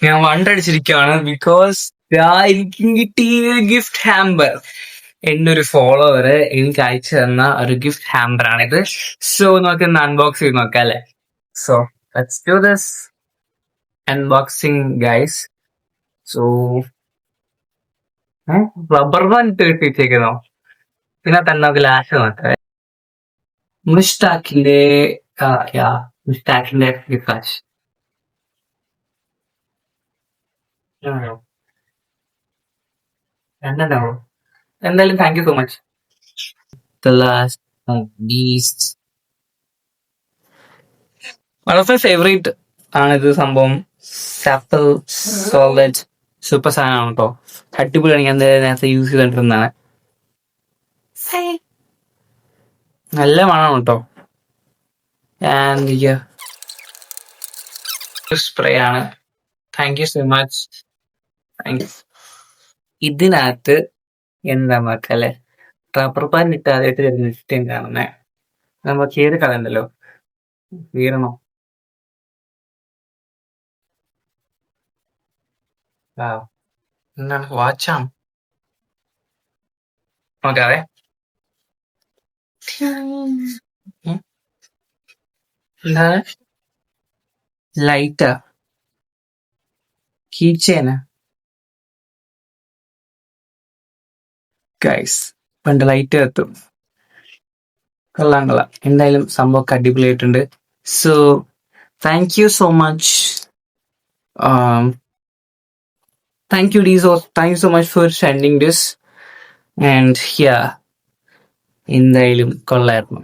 ഞാൻ വണ്ടടിച്ചിരിക്കുകയാണ് ബിക്കോസ് എനിക്ക് കിട്ടിയ ഗിഫ്റ്റ് ഹാമ്പർ എന്നൊരു ഫോളോവർ എനിക്ക് അയച്ചു തന്ന ഒരു ഗിഫ്റ്റ് ഹാമ്പർ ആണിത്. സോ നമുക്ക് ഇന്ന് അൺബോക്സ് ചെയ്ത് നോക്കാം അല്ലെ. So let's do this unboxing guys. So rubber band കിട്ടിയിരിക്കുന്നോ? പിന്നെ തന്നെ നമുക്ക് ലാസ്റ്റ് നോക്കാം. മുഷ്താഖിന്റെ മുഷ്താഖിന്റെ ഗിഫ്റ്റ് രണ്ടെണ്ണോ? എന്തായാലും thank you so much. The last beast. One of my favorite ആണിത് സംഭവം. സാപ്പിൾ സോൾഡ് സൂപ്പർ സാധനമാണ് കേട്ടോ. അടിപൊളിയാണ്. ഞാൻ നേരത്തെ യൂസ് ചെയ്തിട്ടുണ്ടാണ്. നല്ല മണമാണ് കേട്ടോ. ആൻഡ് സ്പ്രേ ആണ്. Thank you so much. Thank you. ഇതിനകത്ത് എന്താ നോക്കല്ലേ, റബ്ബർ ബാൻഡ് ഇട്ട് ആദ്യമായിട്ട് വരുന്ന ഇഷ്ടം കാണുന്നേ. നമ്മൾ ചെയ്ത് കളയണ്ടല്ലോ, വീരണോ? എന്താണ് വാച്ചാം നോക്കാതെ. എന്താണ് ലൈറ്റാ? കീച്ചേന ഗൈസ്, പണ്ട് ലൈറ്റ് എത്തും. കൊള്ളാം. എന്തായാലും സംഭവമൊക്കെ അടിപൊളിയായിട്ടുണ്ട്. So thank you so much. Thank you, Deezo. Thank you so much for sending this. And എന്തായാലും കൊള്ളായിരുന്നു.